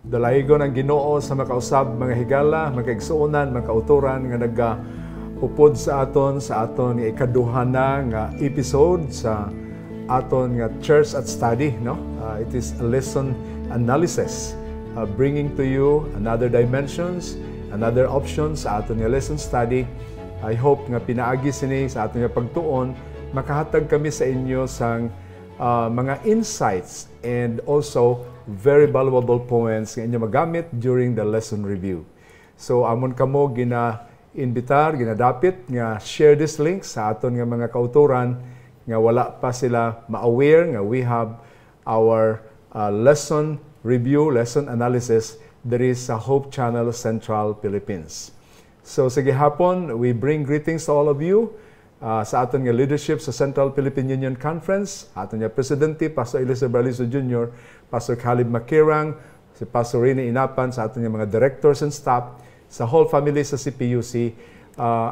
Dalaygon ang Ginoo sa makausab mga higala, mga kaigsuonan, mga kauturan nga nagaupod sa aton nga ikaduha na nga episode sa aton nga Church at Study, no? It is a lesson analysis, bringing to you another dimensions, another options sa aton nga lesson study. I hope nga pinaagi sini sa aton nga pagtuon, makahatag kami sa inyo sang mga insights and also very valuable points nga inyo magamit during the lesson review. So amon kamo gina-imbitar, ginadapit nga share this link sa aton nga mga kauturan nga wala pa sila ma-aware nga we have our lesson review, lesson analysis there is sa Hope Channel Central Philippines. So sa gihapon, we bring greetings to all of you sa aton nga leadership sa Central Philippine Union Conference, aton nga Presidente, Pastor Eliezer Balizo Jr., Pastor Caleb Makirang, si Pastor Rene Inapan, sa aton nga mga directors and staff, sa whole family sa CPUC,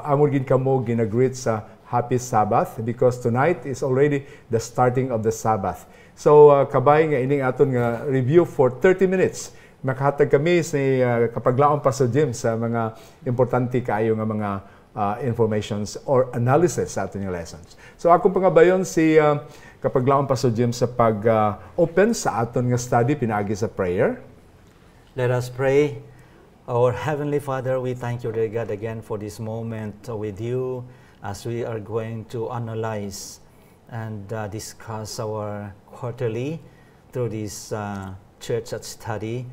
amon gid kamo ginagreet sa Happy Sabbath because tonight is already the starting of the Sabbath. So kabay nga ining aton nga review for 30 minutes. Makahatag kami sa kapaglaong Pastor Jim sa mga importante kaayo nga mga informations or analysis sa aton nga lessons. So akong pangabayon si kapaglaong Pastor Jim sa pag-open sa aton nga study pinaagi sa prayer. Let us pray. Our Heavenly Father, we thank you, dear God, again for this moment with you as we are going to analyze and discuss our quarterly through this Church at Study.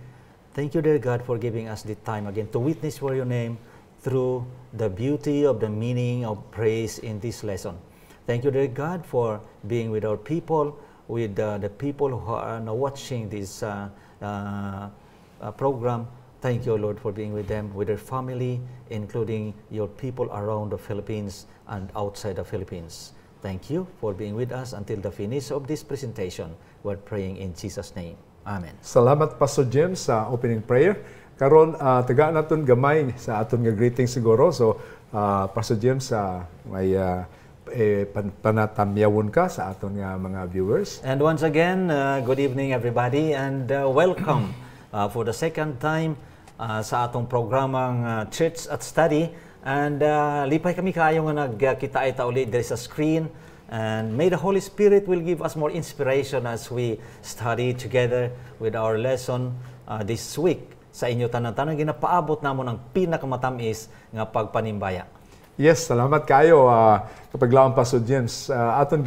Thank you, dear God, for giving us the time again to witness for your name through the beauty of the meaning of praise in this lesson. Thank you, dear God, for being with our people, with the people who are now watching this program. Thank you, Lord, for being with them, with their family, including your people around the Philippines and outside the Philippines. Thank you for being with us until the finish of this presentation. We're praying in Jesus' name. Amen. Salamat, Pastor James, sa opening prayer. Karon taga naton gamay sa aton nga greeting siguro. So, Pastor James, may panatamyawon ka sa aton nga mga viewers. And once again, good evening everybody and welcome for the second time sa atong programang Church at Study. And lipay kami kayo nga nagkita ita ulit there is a screen. And may the Holy Spirit will give us more inspiration as we study together with our lesson this week. Sa inyo tanan-tanan ginapaabot namon ang pinakamatamis nga pagpanimbaya. Yes, salamat kayo kapaglaong Pastor James. Aton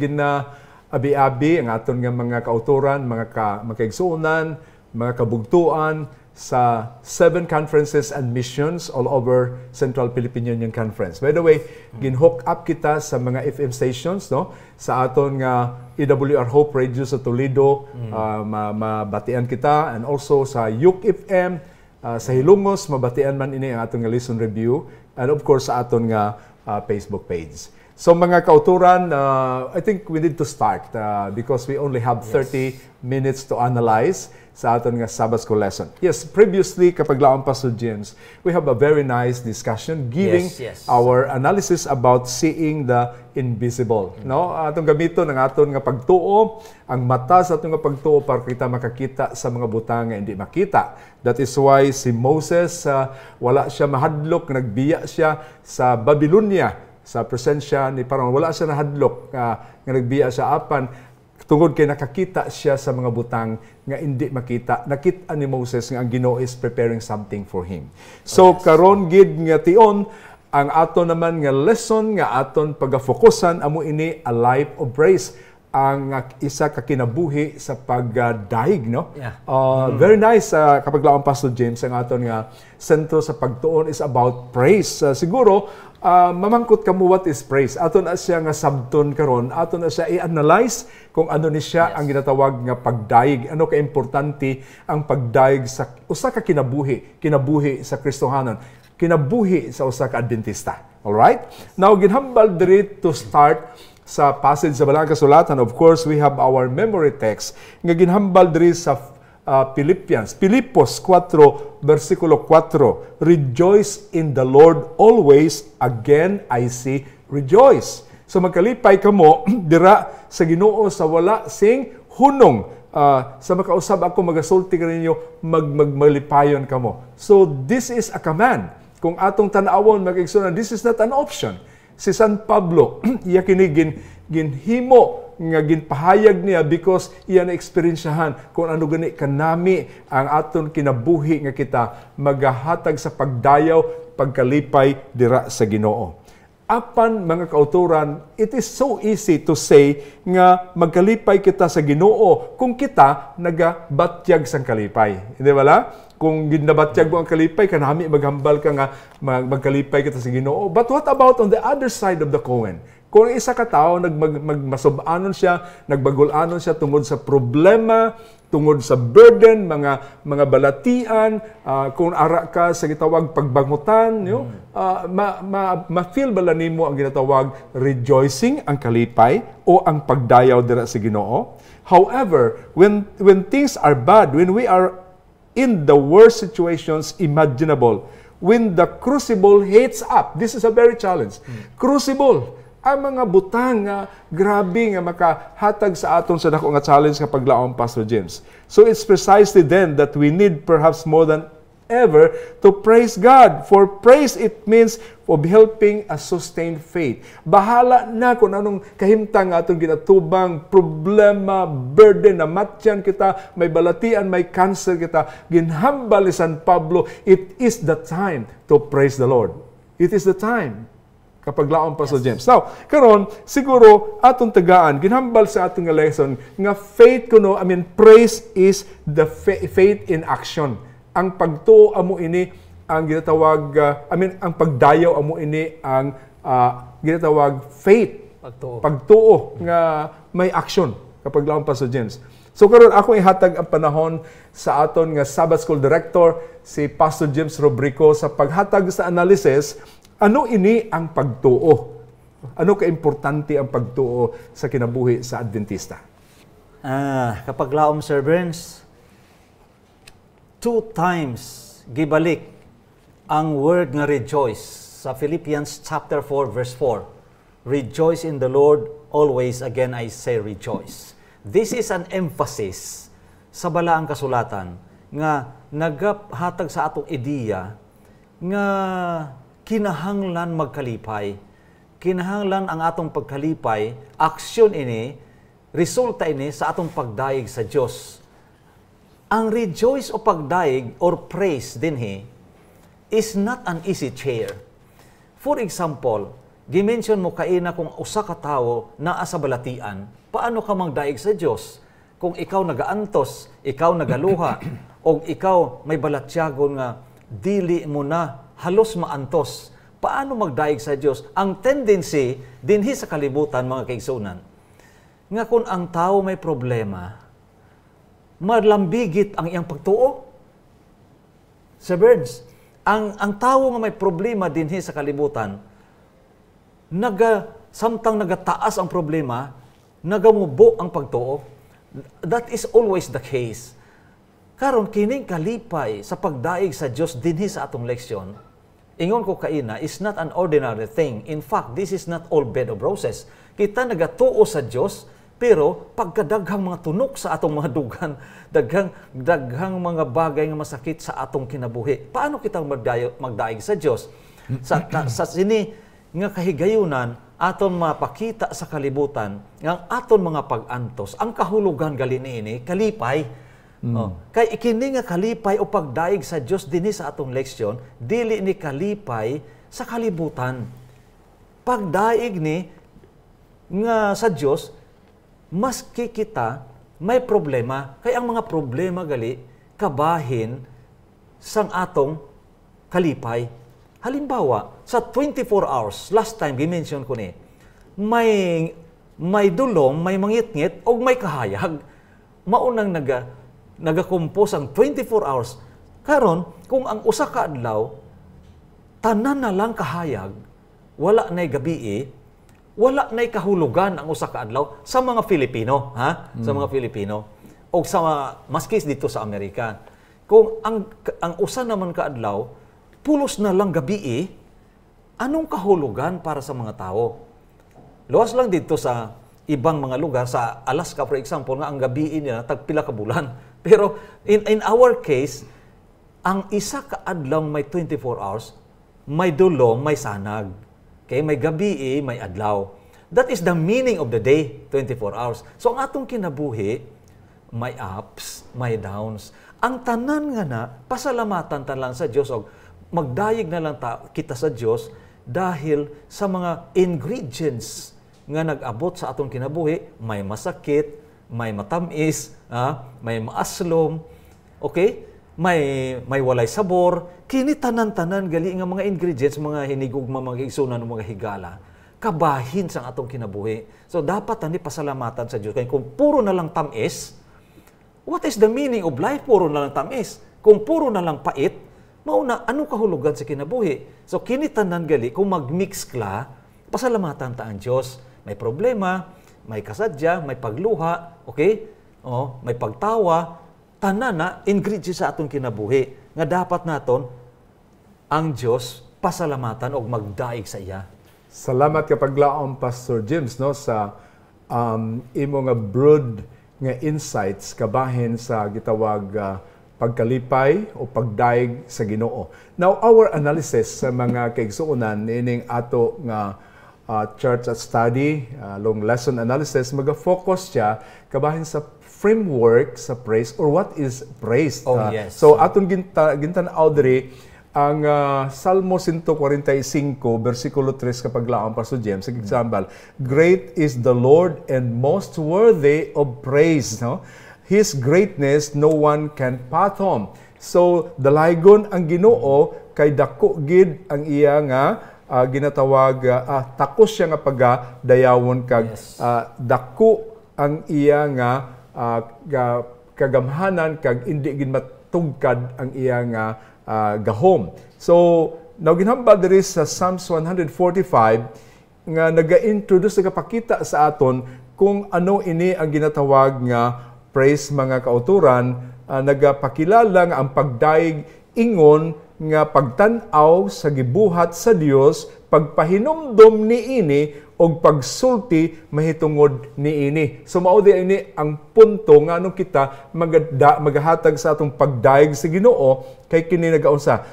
abi-abi ang aton nga mga kauturan, mga kaigsuonan, mga kabugtuan sa 7 conferences and missions all over Central Philippine Union Conference. By the way, gin-hook up kita sa mga FM stations, no? Sa aton nga EWR Hope Radio sa Toledo, mabatian kita, and also sa Yuk FM, sa Hilongos, mabatian man ini ang aton nga lesson review, and of course sa aton nga Facebook page. So mga kauturan, I think we need to start because we only have 30 minutes to analyze sa aton nga Sabbath School lesson. Yes, previously, kapag laong Pastor James, we have a very nice discussion giving our analysis about seeing the invisible. No? Atong gamiton ang aton nga pagtuo, ang mata sa aton nga pagtuo para kita makakita sa mga butang nga hindi makita. That is why si Moses, wala siya mahadlok, nagbiya siya sa Babylonia, sa presensya ni Parang. Wala siya nahadlok, nga nagbiya siya apan, tungod kay nakakita siya sa mga butang nga hindi makita. Nakita ni Moses nga ang Ginoo is preparing something for him. So karon gid nga tion ang aton naman nga lesson nga aton pagafokusan amo ini a life of praise, ang isa ka kinabuhi sa pagdaig, no? Very nice kapag laong Pastor James ang aton nga sentro sa pagtuon is about praise. Siguro mamangkot kamo what is praise. Aton na siya nga sabton karon, aton na siya i-analyze kung ano ni siya ang ginatawag nga pagdaig. Ano ka importante ang pagdaig sa usa ka kinabuhi sa Kristohanon, kinabuhi sa usa ka Adventista. All right? Now ginhambal diri to start sa passage sa Balang Kasulatan. Of course, we have our memory text nga ginhambal diri sa Filipos 4, versikulo 4. Rejoice in the Lord always. Again, I say, rejoice. So magkalipay kamo dira sa Ginoo sa wala sing hunong. sa makausab ako, magasulti ka ninyo, magmalipayon ka mo. So, this is a command. Kung atong tanawon, mag-igsunan, this is not an option. Si San Pablo, iya kini ginhimo nga ginpahayag niya because iya na eksperyensyahan kung ano gani kanami ang aton kinabuhi nga kita magahatag sa pagdayaw, pagkalipay dira sa Ginoo. Apan mga kauturan, it is so easy to say nga magkalipay kita sa Ginoo kung kita nagabatyag sang kalipay. Hindi ba? Kung ginabatyag mo ang kalipay, kanami maghambal ka nga magkalipay kita sa Ginoo. But what about on the other side of the coin? Kung isa ka tao, masub-anon siya, nagbagul-anon siya tungod sa problema, tungod sa burden, mga balatian, kung ara ka sa gitawag pagbangutan, ma-feel ba nimo ang ginatawag rejoicing, ang kalipay, o ang pagdayaw dira sa Ginoo? However, when things are bad, when we are in the worst situations imaginable, when the crucible heats up, this is a very challenge. Crucible, ang mga butang nga grabe nga makahatag sa aton sa dako nga challenge nga paglaom, Pastor James. So it's precisely then that we need perhaps more than ever to praise God. For praise, it means of helping a sustained faith. Bahala na kung anong kahimtang atong ginatubang, problema, burden, na matyan kita, may balatian, may cancer kita, ginhambal ni San Pablo, it is the time to praise the Lord. It is the time. Kapag laon, Pastor James. Now, karon siguro atong tagaan ginhambal sa atong lesson nga faith praise is the faith in action. Ang pagtuo amo ini ang ginatawag ang pagdayaw amo ini ang ginatawag faith. Pagtuo nga may action kapag laon, Pastor James. So karon ako ihatag ang panahon sa aton nga Sabbath School Director si Pastor James Rubrico sa paghatag sa analysis. Ano ini ang pagtuo? Ano ka-importante ang pagtuo sa kinabuhi sa Adventista? Kapag laom, Sir Burns, 2 times gibalik ang word nga rejoice sa Philippians chapter 4 verse 4. Rejoice in the Lord always, again I say rejoice. This is an emphasis sa balaang kasulatan nga naghatag sa atong ideya nga kinahanglan magkalipay. Kinahanglan ang atong pagkalipay, aksyon ini, resulta ini sa atong pagdaig sa Dios. Ang rejoice o pagdaig or praise dinhi is not an easy chair. For example, gimension mo kaina kung usa ka tawo naa sa balatian, paano ka magdaig sa Dios? Kung ikaw nagaantos, ikaw nagaluha, o ikaw may balatyagon nga dili mo na halos maantos, paano magdaig sa Diyos? Ang tendency dinhi sa kalibutan, mga kaigsunan, nga kung ang tao may problema, malambigit ang iyang pagtuo. Sir Burns, ang tao nga may problema dinhi sa kalibutan, samtang nagataas ang problema, nagamubo ang pagtuo. That is always the case. Karon kining kalipay sa pagdaig sa Dios dinhi sa atong leksyon, ingon ko kaina, is not an ordinary thing. In fact, this is not all bed of roses. Kita nagatuo sa Dios, pero pagkadaghang mga tunok sa atong mga dugan, daghang mga bagay nga masakit sa atong kinabuhi. Paano kita magdaig sa Dios? Sa sini nga kahigayunan, aton mapakita sa kalibutan, nga aton mga pag-antos, ang kahulugan gali niini kalipay. Kay ikini nga kalipay o pagdaig sa Dios dinhi sa atong leksyon, dili ni kalipay sa kalibutan. Pagdaig ni nga sa Dios, maski kita may problema, kay ang mga problema gali kabahin sang atong kalipay. Halimbawa, sa 24 hours, last time gimension ko ni, may dulong, may mangitngit o may kahayag. Maunang nagakompose ang 24 hours. Karon, kung ang usa ka adlaw, tanan na lang kahayag, wala na'y gabi, wala na'y kahulugan ang usa ka adlaw sa mga Filipino, Sa mga Filipino. O sa maskis dito sa Amerika. Kung ang usa naman ka adlaw, pulos na lang gabi, anong kahulugan para sa mga tao? Luwas lang dito sa ibang mga lugar, sa Alaska for example, nga ang gabi nila tagpila ka bulan. Pero in our case, ang isa ka adlaw may 24 hours, may dulong, may sanag. Okay, may gabi, may adlaw. That is the meaning of the day, 24 hours. So ang atong kinabuhi, may ups, may downs. Ang tanan nga na, pasalamatan ta lang sa Dios, og magdayeg na lang kita sa Dios dahil sa mga ingredients nga nag-abot sa atong kinabuhi. May masakit, may matamis, may maaslom, okay? May walay sabor. Kini tanan-tanan gali nga mga ingredients, mga hinigugma, mga igsunan, mga higala, kabahin sa atong kinabuhi. So dapat ani pasalamatan sa Dios. Kaya kung puro na lang tamis, what is the meaning of life? Puro na lang tamis. Kung puro na lang pait, mauna ano kahulugan sa kinabuhi? So kini tanan gali kung magmix kla, pasalamatan ta ang Dios. May problema, may kasadya, may pagluha, okay? May pagtawa, tanan na ingredients sa atong kinabuhi nga dapat naton ang Dios pasalamatan og magdaig sa iya. Salamat kapag laom, Pastor James, no, sa imo nga broad nga insights kabahin sa gitawag pagkalipay o pagdaig sa Ginoo. Now, our analysis sa mga kaigsuonan ining ato nga church at study, long lesson analysis, maga-focus siya kabahin sa framework sa praise or what is praise. Yes. So, aton gintan-aw diri ang Salmo 145, versikulo 3 kapag laang, Pastor James, sa example, great is the Lord and most worthy of praise. No? His greatness no one can fathom. So, dalaygon ang Ginoo kay dako gid ang iya nga ginatawag, takos siya nga pagdayawon kag dako ang iya nga kagamhanan kag indi gid matugkad ang iya nga gahom. So, ginhambal diri sa Psalms 145 nga naga-introduce, nagapakita sa aton kung ano ini ang ginatawag nga praise, mga kauturan, nagapakilala nga ang pagdaig ingon nga pagtan-aw sa gibuhat sa Dios, pagpahinumdom niini og pagsulti mahitungod niini. So mao di ini ang punto nga anong kita magahatag sa atong pagdaig sa Ginoo kay kini nagaunsa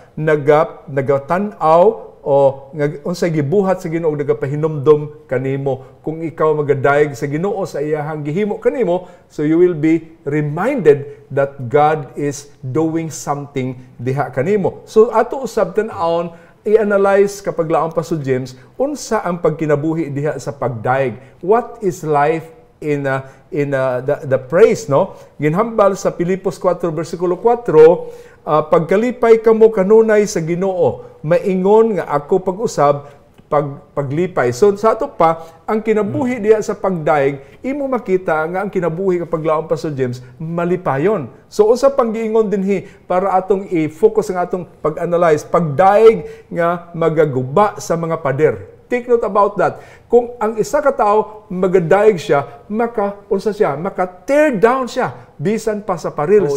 nagatan-aw o unsay gibuhat sa Ginoo, nagapahinumdom kanimo. Kung ikaw magadaig sa Ginoo sa iyahang gihimo kanimo, so you will be reminded that God is doing something diha kanimo. So ato usab tan-awon i-analyze kapag laang, Pastor James, unsa ang pagkinabuhi diha sa pagdaig. What is life in the praise, no? Ginhambal sa Pilipos 4 versikulo 4, pagkalipay kamo kanunay sa Ginoo, maingon nga ako pag-usab paglipay. So sa ato pa, ang kinabuhi diha sa pagdaig, imo makita nga ang kinabuhi kapag laong, Pastor James, malipayon. So unsa pang giingon dinhi para atong i-focus ang atong pag-analyze, pagdaig nga magaguba sa mga pader. Take note about that. Kung ang isa ka tao magadaig siya, maka-tear down siya bisan pa sa paril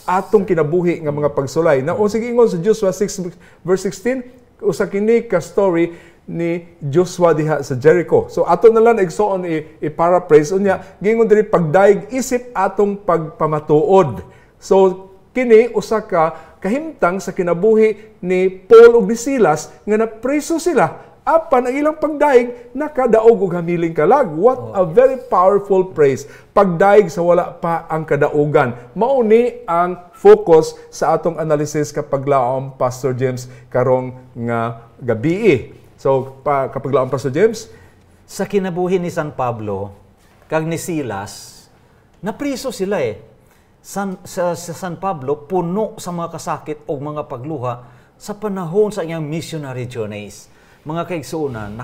atong kinabuhi nga mga pagsulay. Na sige ingon sa Joshua 6 verse 16, usa kini ka story ni Joshua diha sa Jericho. So ato na lang igsoon i-paraphrase unya, gingon diri pagdaig isip atong pagpamatuod. So kini usa ka kahimtang sa kinabuhi ni Paul ug ni Silas nga napreso sila apan ang ilang pagdaig nakadaog og hamiling kalag. What a very powerful praise. Pagdaig sa wala pa ang kadaugan. Mao ni ang focus sa atong analysis kapag laom, Pastor James, karong nga gabi. So kapag laom, Pastor James, sa kinabuhi ni San Pablo kag ni Silas, napriso sila sa San Pablo puno sa mga kasakit o mga pagluha sa panahon sa iyang missionary journeys. Mga kaigsuonan,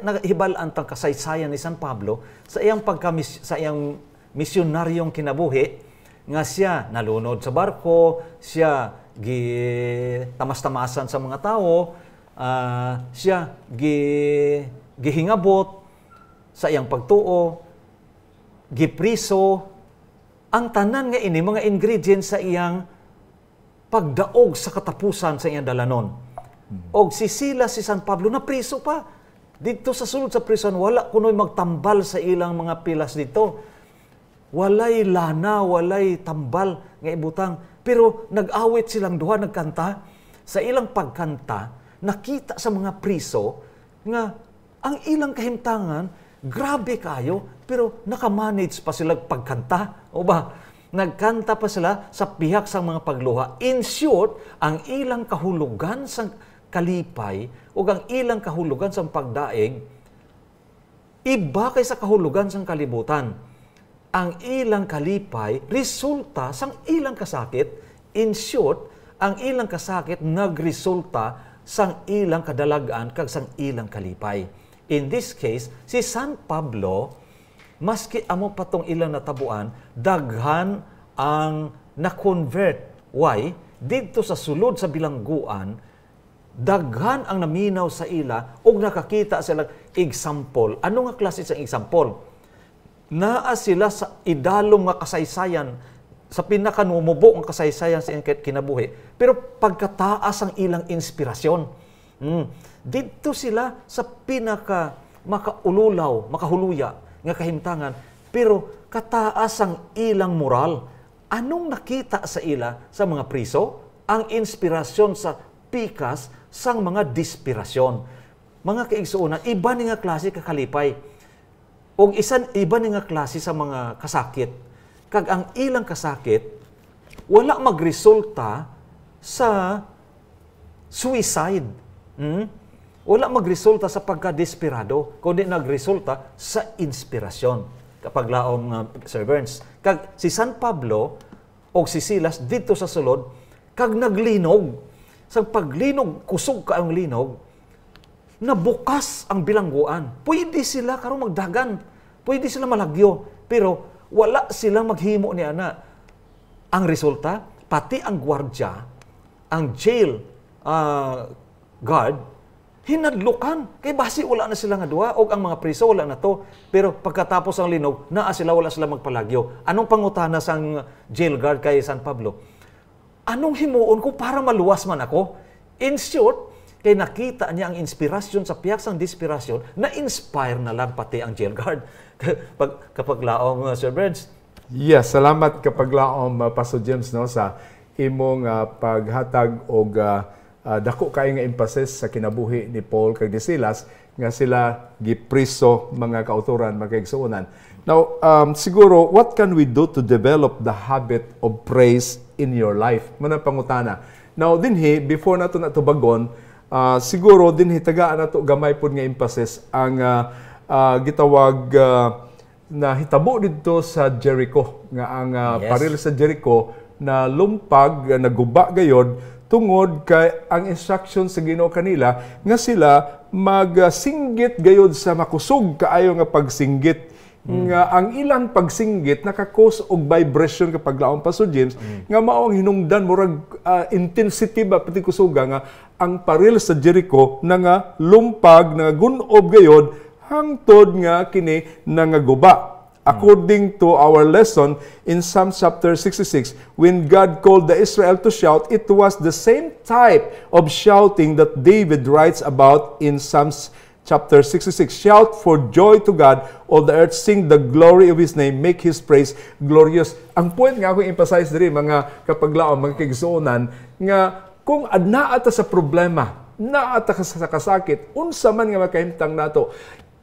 nahibalaan tang kasaysayan ni San Pablo sa iyang misyonaryong kinabuhi nga siya nalunod sa barko, siya tamas-tamasan sa mga tao, siya gihingabot sa iyang pagtuo, gipriso, ang tanan nga ini mga ingredients sa iyang pagdaog sa katapusan sa iyang dalanon. Og si Silas, si San Pablo, napriso pa. Dito sa sulod sa prison, wala kuno'y magtambal sa ilang mga pilas dito. Walay lana, walay tambal nga ibutang. Pero nag-awit silang duha, nagkanta. Sa ilang pagkanta, nakita sa mga priso nga ang ilang kahimtangan, grabe kayo, pero nakamanage pa sila pagkanta. O ba? Nagkanta pa sila sa pihak sa mga pagluha. In short, ang ilang kahulugan sa kalipay o ang ilang kahulugan sa pagdaig, iba kay sa kahulugan sa kalibutan. Ang ilang kalipay, resulta sa ilang kasakit. In short, ang ilang kasakit nagresulta sa ilang kadalagan kag sa ilang kalipay. In this case, si San Pablo, maski amo patong ilang natabuan, daghan ang na-convert. Why? Dito sa sulod sa bilangguan, daghan ang naminaw sa ila o nakakita sila example. Ano nga klase sa example? Naa sila sa idalong nga kasaysayan, sa pinakanumubo ang kasaysayan sa kinabuhi, pero pagkataas ang ilang inspirasyon. Dito sila sa pinaka makaululaw, makahuluya nga kahimtangan, pero kataas ang ilang moral. Anong nakita sa ila sa mga priso? Ang inspirasyon sa pikas sang mga dispirasyon. Mga kaigsuonan, iba ni nga klase kakalipay. O iba ni nga klase sa mga kasakit. Kag ang ilang kasakit, wala magresulta sa suicide. Wala magresulta sa pagka-desperado, kundi nagresulta sa inspirasyon. Kapag laom Sir Burns. Kag si San Pablo o si Silas dito sa sulod, kag naglinog. Sa paglinog, kusog ka ang linog, nabukas ang bilangguan. Pwede sila karong magdagan. Pwede sila malagyo. Pero wala silang maghimo ni ana. Ang resulta, pati ang gwardya, ang jail guard, hinadlukan. Kay basi wala na sila nga duha o ang mga priso wala na to. Pero pagkatapos ang linog, naa sila wala sila magpalagyo. Anong pangutana sang jail guard kay San Pablo? Anong himuon ko para maluwas man ako? In short, kay nakita niya ang inspirasyon sa piyak sang dispirasyon, na-inspire na lang pati ang jail guard. Kapag laong Sir Burns. Yes, salamat kapag laom Pastor James no sa imong paghatag og dako kay nga emphasis sa kinabuhi ni Paul kag ni Silas nga sila gipriso mga kauturan, mga kaigsuonan. Now, siguro, what can we do to develop the habit of praise in your life? Manang pangutana. Now, dinhi, before nato natubagon, siguro dinhi tagaan nato gamay pud nga emphasis ang gitawag na hitabo dito sa Jericho nga ang paril sa Jericho na lumpag, naguba gayod tungod kay ang instruction sa Ginoo kanila nga sila magsinggit gayod sa makusog kaayo nga pagsinggit. Nga ang ilang pagsinggit nakakos og vibration kapag laom Pastor James nga mao ang hinungdan murag intensity ba pati kusuga nga ang paril sa Jericho na nga lumpag na gunob gayod hangtod nga kini nangaguba. According to our lesson in Psalm chapter 66, when God called the Israel to shout, it was the same type of shouting that David writes about in Psalms chapter 66. Shout for joy to God, all the earth, sing the glory of His name, make His praise glorious. Ang point nga ako emphasize diri mga kapaglaom, mga kaigsuonan, nga kung naata sa problema, naata sa kasakit, unsa man nga makahimtang nato,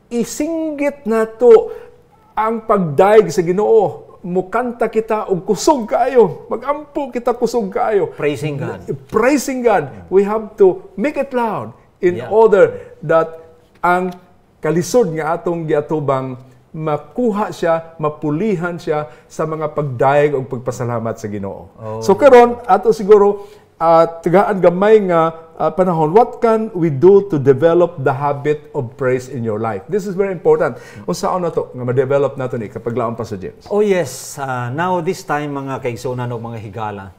isinggit nato ang pagdaig sa Ginoo. Mukanta kita og kusog kaayo. Magampo kita kusog kaayo. Praising God. Praising God. We have to make it loud in order that ang kalisod nga atong giatubang makuha siya, mapulihan siya sa mga pagdaig o pagpasalamat sa Ginoo. So karon ato siguro tagaan gamay nga panahon, what can we do to develop the habit of praise in your life? This is very important. Unsaon na to nga ma-develop nato ni kapag laom pa sa James? Oh yes, now this time mga kaigsuonan o mga higala,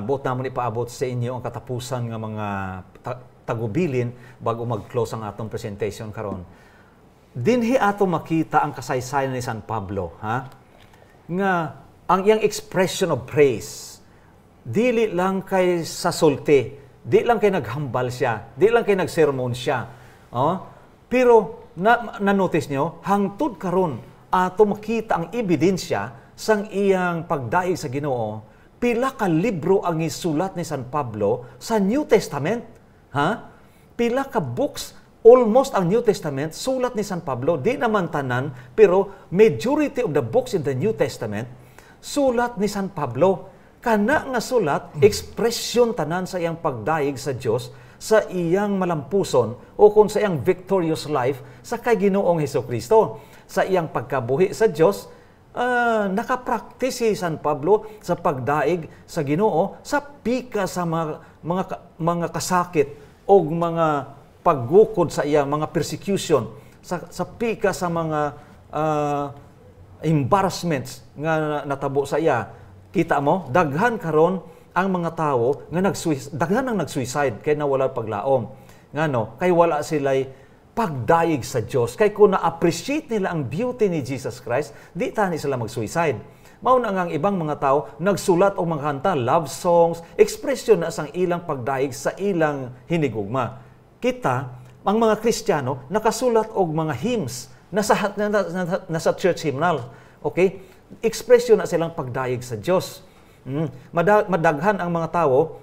buot namon ipaabot sa inyo ang katapusan nga mga tagubilin bago mag-close ang atong presentation karon. Dinhi ato makita ang kasaysayan ni San Pablo, nga ang iyang expression of praise dili lang kay sa sulti, di lang kay naghambal siya, di lang kay nagsermon siya. Pero na-notice nyo, hangtod karon ato makita ang ebidensya sang iyang pagdaig sa Ginoo. Pila ka libro ang isulat ni San Pablo sa New Testament. Ha? Pila ka books, almost ang New Testament, sulat ni San Pablo. Di naman tanan, pero majority of the books in the New Testament, sulat ni San Pablo. Kana nga sulat, ekspresyon tanan sa iyang pagdaig sa Dios, sa iyang malampuson o kung sa iyang victorious life sa kay Ginoong Hesukristo. Sa iyang pagkabuhi sa Dios, nakapraktis si San Pablo sa pagdaig sa Ginoo sa pika sa mga kasakit o mga paggukod sa iyang mga persecution, sa pika sa mga embarrassments nga natabo sa iya. Kita mo, daghan karon ang mga tao nga daghan ang nag-suicide kay nawala paglaom. Ngano, kay wala sila'y pagdaig sa Dios. Kay kung na-appreciate nila ang beauty ni Jesus Christ, di tani sila mag-suicide. Mao na nga ang ibang mga tao nagsulat og mga kanta, love songs, expression na sang ilang pagdaig sa ilang hinigugma. Kita, ang mga Kristiyano nakasulat og mga hymns nasa church hymnal. Okay? Expression na silang pagdaig sa Dios. Madaghan ang mga tao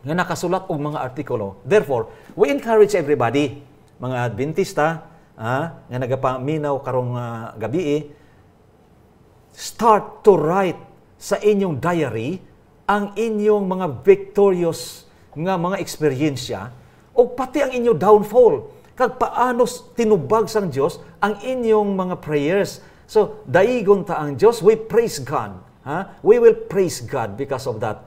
nga nakasulat og mga artikulo. Therefore, we encourage everybody, mga Adventista, nga nagapaminaw karong gabi, start to write sa inyong diary ang inyong mga victorious nga mga eksperyensya o pati ang inyong downfall. Kag paano tinubag sang Dios ang inyong mga prayers. So, daigon ta ang Dios, we praise God. We will praise God because of that.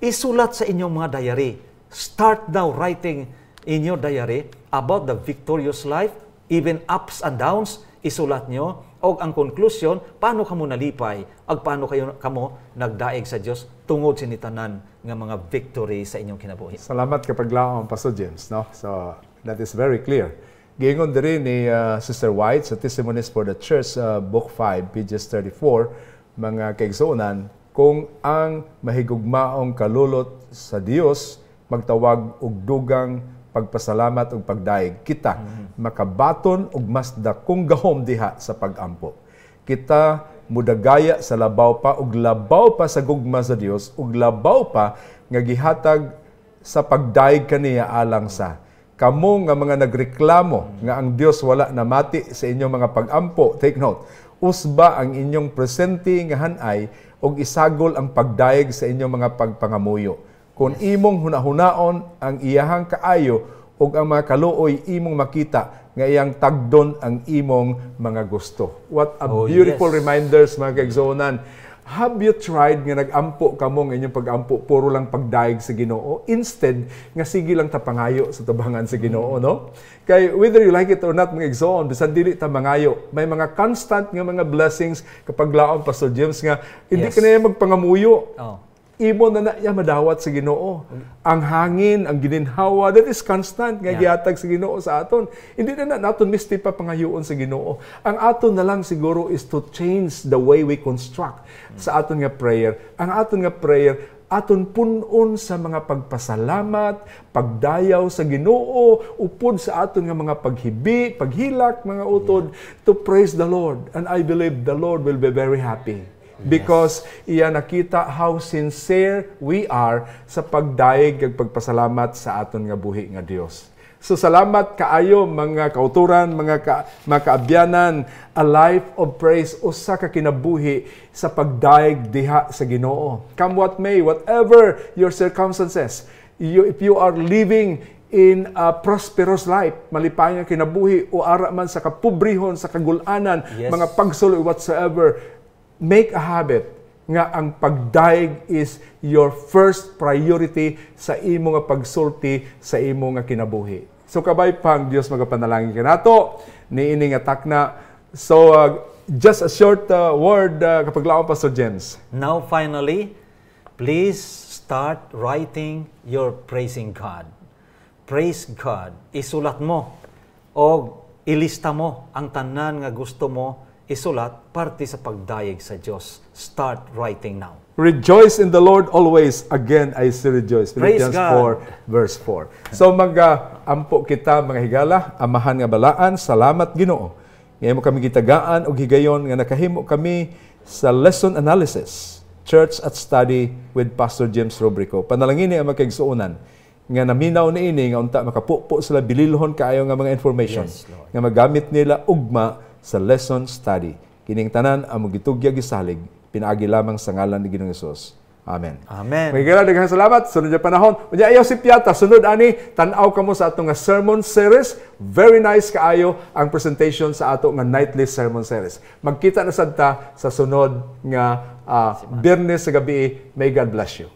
Isulat sa inyong mga diary. Start now writing in your diary about the victorious life, even ups and downs, isulat nyo. O ang conclusion, paano kamo nalipay? Ag paano kamo nagdaig sa Dios tungod sinitanan nga mga victory sa inyong kinabuhi. Salamat kapag laong, Pastor James. No? So, that is very clear. Giingon din ni Sister White sa Testimonies for the Church, Book 5, pages 34, mga kaigsuonan, kung ang mahigugmaong kalulot sa Dios magtawag og dugang pagpasalamat ug pagdaig, kita makabaton og mas dakong gahom diha sa pagampo. Kita mudagaya sa labaw pa ug labaw pa sa gugma sa Dios ug labaw pa nga gihatag sa pagdaig kaniya alang sa kamo nga mga nagreklamo nga ang Dios wala namati sa inyong mga pagampo. Take note, usba ang inyong presente nga hanay og isagol ang pagdaig sa inyong mga pagpangamuyo. Kung imong hunahunaon ang iyahang kaayo ug ang mga kaluoy imong makita nga iyang tagdon ang imong mga gusto. What a beautiful reminders, mga kaigsuonan. Have you tried nga nag-ampo kamo nga inyong pag-ampo puro lang pagdaig sa Ginoo instead nga sige lang ta pangayo sa tabangan sa Ginoo, no? Kay whether you like it or not, mga igsoon, bisan dili ta mangayo, may mga constant nga mga blessings kapag laom, Pastor James, nga hindi ka na magpangamuyo. Imo na iya madawat sa Ginoo. Ang hangin, ang gininhawa, that is constant nga gihatag sa Ginoo sa aton. Hindi na naton misti pa pangayoon sa Ginoo. Ang aton na lang siguro is to change the way we construct sa aton nga prayer. Ang aton nga prayer, aton punon sa mga pagpasalamat, pagdayaw sa Ginoo, upod sa aton nga mga paghibi, paghilak, mga utod, to praise the Lord. And I believe the Lord will be very happy. Because iya nakita how sincere we are sa pagdaig ug pagpasalamat sa aton nga buhi nga Dios. So salamat kaayo mga kauturan, mga kaabyanan, a life of praise usa ka kinabuhi sa pagdaig diha sa Ginoo. Come what may, whatever your circumstances, if you are living in a prosperous life, malipay nga kinabuhi o ara man sa kapobrehon, sa kagulanan, mga pagsuloy whatsoever, make a habit nga ang pagdaig is your first priority sa imo nga pagsulti sa imo nga kinabuhi. So kabay pang Dios magapanalangin kanato niini nga takna. So just a short word kapag laom, Pastor James. Now finally, please start writing your praising God. Praise God. Isulat mo o ilista mo ang tanan nga gusto mo isulat parte sa pagdayeg sa Dios. Start writing now. Rejoice in the Lord always. Again, I still rejoice. Praise Philippians God. 4, verse 4. So ampo kita mga higala, amahan nga balaan, salamat Ginoo. Ngayon mo kami gitagaan o higayon nga nakahimo kami sa lesson analysis, Church at Study with Pastor James Rubrico. Panalangin ang magkaigsuunan nga naminaw ni ini nga unta makapupo sila bililhon kaayo nga mga information nga magamit nila ugma sa lesson study. Kining tanan ang gitugya gisalig pinaagi lamang sa ngalan ni Ginoong Hesus. Amen. Amen. Mga daghang salamat. Sunod na panahon. Unya ayaw si Piata. Sunod ani, tanaw kamo sa atong nga sermon series. Very nice kaayo ang presentation sa ato nga nightly sermon series. Magkita na sad ta sa sunod nga Biyernes sa gabi. May God bless you.